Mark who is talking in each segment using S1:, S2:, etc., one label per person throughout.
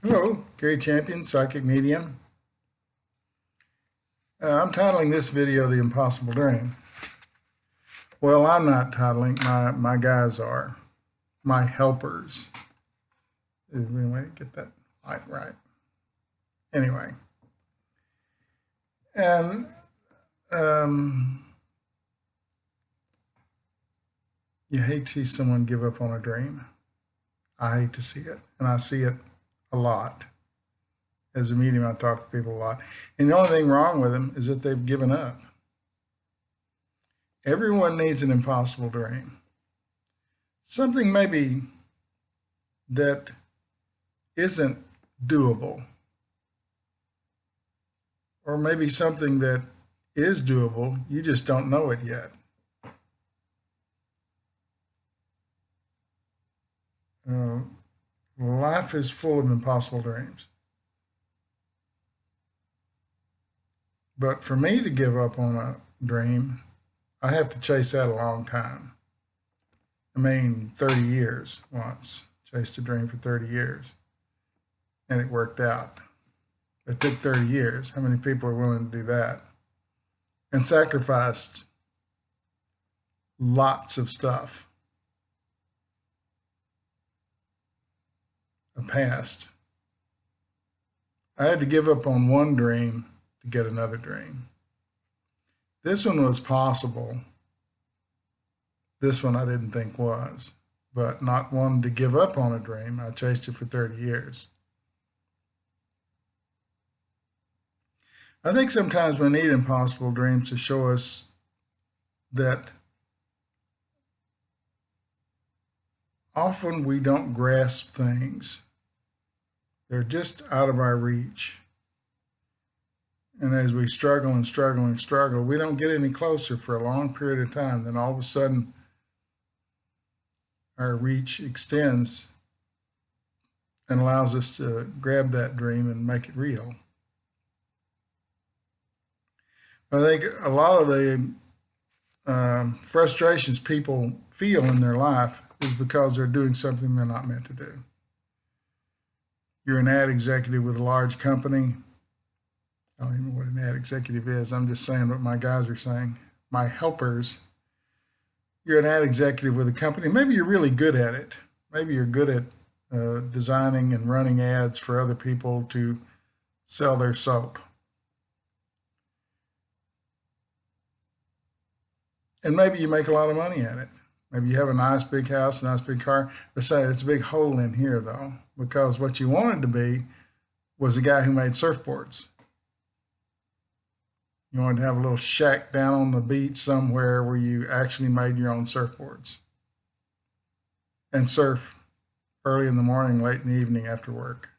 S1: Hello, Gary Champion, Psychic Medium. I'm titling this video The Impossible Dream. Well, I'm not titling, my guys are, my helpers. Anyway, get that light right. Anyway, and you hate to see someone give up on a dream. I hate to see it, and I see it a lot. As a medium, I talk to people a lot. And the only thing wrong with them is that they've given up. Everyone needs an impossible dream. Something maybe that isn't doable. Or maybe something that is doable, you just don't know it yet. Life is full of impossible dreams. But for me to give up on a dream, I have to chase that a long time. 30 years once. Chased a dream for 30 years. And it worked out. It took 30 years. How many people are willing to do that? And sacrificed lots of stuff. A past. I had to give up on one dream to get another dream. This one was possible. This one I didn't think was. But not wanting to give up on a dream, I chased it for 30 years. I think sometimes we need impossible dreams to show us that often we don't grasp things. They're just out of our reach. And as we struggle and struggle and struggle, we don't get any closer for a long period of time. Then all of a sudden, our reach extends and allows us to grab that dream and make it real. I think a lot of the frustrations people feel in their life is because they're doing something they're not meant to do. You're an ad executive with a large company. I don't even know what an ad executive is. I'm just saying what my guys are saying. My helpers. You're an ad executive with a company. Maybe you're really good at it. Maybe you're good at designing and running ads for other people to sell their soap. And maybe you make a lot of money at it. Maybe you have a nice big house, a nice big car. Let's say it's a big hole in here, though, because what you wanted to be was a guy who made surfboards. You wanted to have a little shack down on the beach somewhere where you actually made your own surfboards and surf early in the morning, late in the evening after work.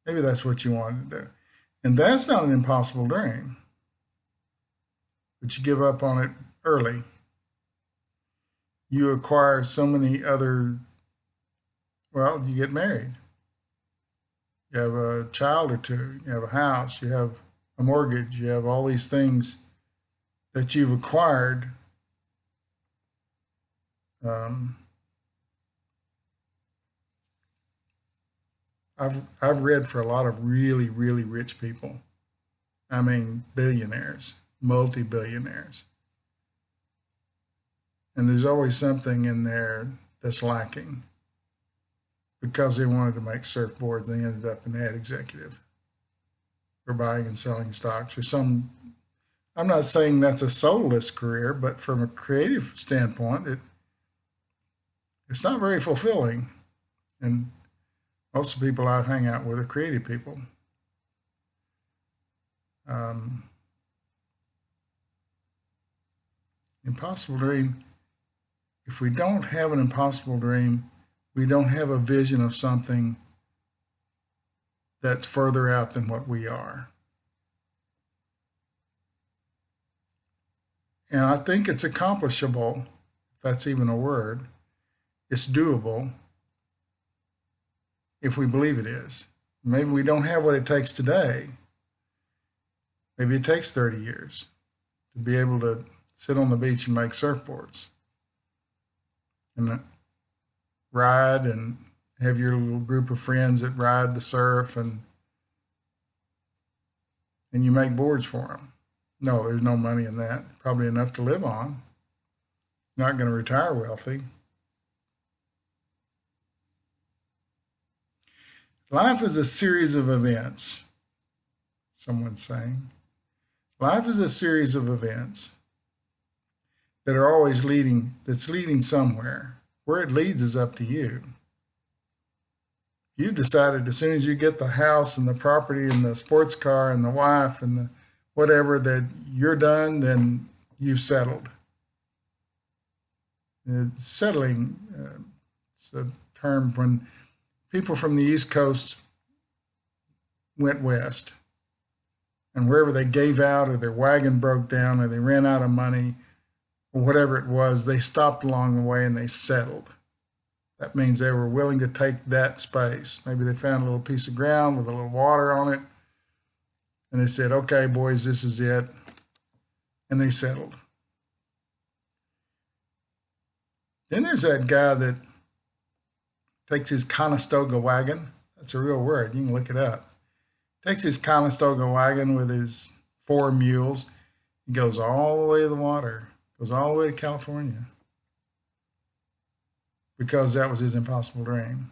S1: Maybe that's what you wanted to do. And that's not an impossible dream, but you give up on it early. You acquire so many other, well, you get married. You have a child or two, you have a house, you have a mortgage, you have all these things that you've acquired. I've read for a lot of really, really rich people. I mean, billionaires, multi-billionaires. And there's always something in there that's lacking. Because they wanted to make surfboards, they ended up an ad executive for buying and selling stocks or some. I'm not saying that's a soulless career, but from a creative standpoint, it's not very fulfilling. And most of the people I hang out with are creative people. Impossible dream. If we don't have an impossible dream, we don't have a vision of something that's further out than what we are. And I think it's accomplishable, if that's even a word. It's doable if we believe it is. Maybe we don't have what it takes today. Maybe it takes 30 years to be able to sit on the beach and make surfboards and ride and have your little group of friends that ride the surf, and you make boards for them. No, there's no money in that. Probably enough to live on. Not going to retire wealthy. Life is a series of events, someone's saying. Life is a series of events that are always that's leading somewhere. Where it leads is up to you. You've decided as soon as you get the house and the property and the sports car and the wife and the whatever that you're done, then you've settled. Settling, it's a term when people from the East Coast went west, and wherever they gave out or their wagon broke down or they ran out of money or whatever it was, they stopped along the way and they settled. That means they were willing to take that space. Maybe they found a little piece of ground with a little water on it, and they said, okay, boys, this is it. And they settled. Then there's that guy that takes his Conestoga wagon. That's a real word. You can look it up. Takes his Conestoga wagon with his 4 mules. He goes all the way to the water, goes all the way to California, because that was his impossible dream.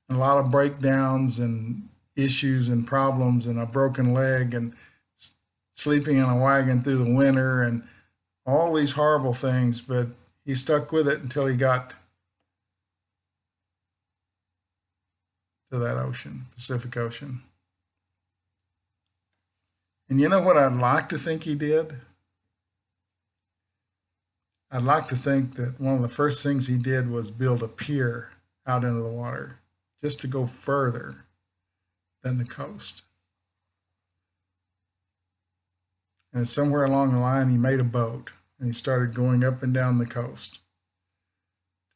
S1: And a lot of breakdowns and issues and problems and a broken leg and sleeping in a wagon through the winter and all these horrible things, but he stuck with it until he got to that ocean, Pacific Ocean. And you know what I'd like to think he did? I'd like to think that one of the first things he did was build a pier out into the water, just to go further than the coast. And somewhere along the line, he made a boat, and he started going up and down the coast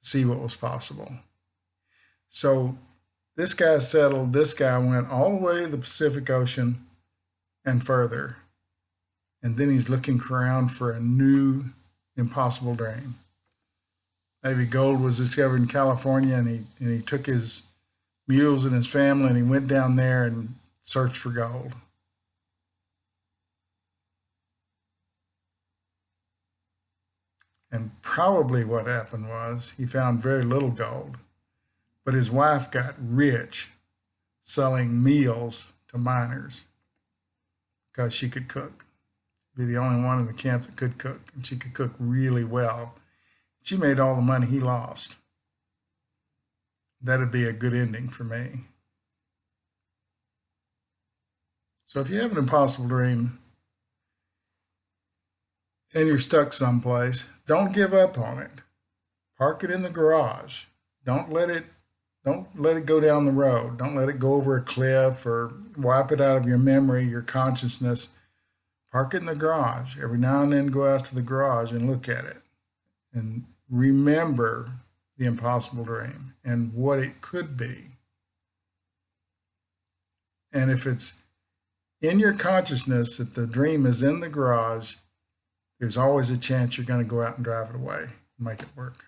S1: to see what was possible. So this guy settled, this guy went all the way to the Pacific Ocean and further. And then he's looking around for a new impossible dream. Maybe gold was discovered in California, and he took his mules and his family and he went down there and searched for gold. And probably what happened was he found very little gold, but his wife got rich selling meals to miners because she could cook. Be the only one in the camp that could cook, and she could cook really well. She made all the money he lost. That'd be a good ending for me. So if you have an impossible dream and you're stuck someplace, don't give up on it. Park it in the garage. Don't let it go down the road. Don't let it go over a cliff or wipe it out of your memory, your consciousness. Park it in the garage. Every now and then go out to the garage and look at it and remember the impossible dream and what it could be. And if it's in your consciousness that the dream is in the garage, there's always a chance you're going to go out and drive it away and make it work.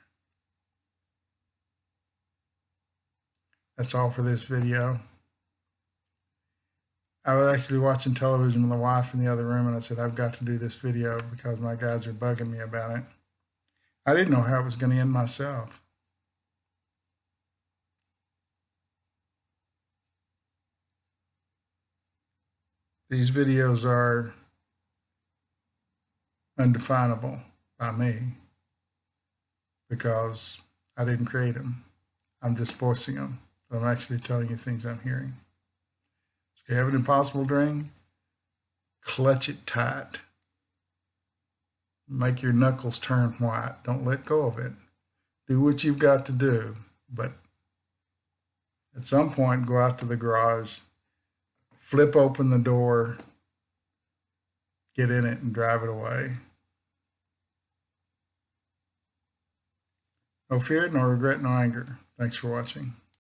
S1: That's all for this video. I was actually watching television with my wife in the other room, and I said, I've got to do this video because my guys are bugging me about it. I didn't know how it was going to end myself. These videos are undefinable by me because I didn't create them. I'm just forcing them. I'm actually telling you things I'm hearing. If you have an impossible dream, clutch it tight. Make your knuckles turn white. Don't let go of it. Do what you've got to do, but at some point, go out to the garage, flip open the door, get in it, and drive it away. No fear, no regret, no anger. Thanks for watching.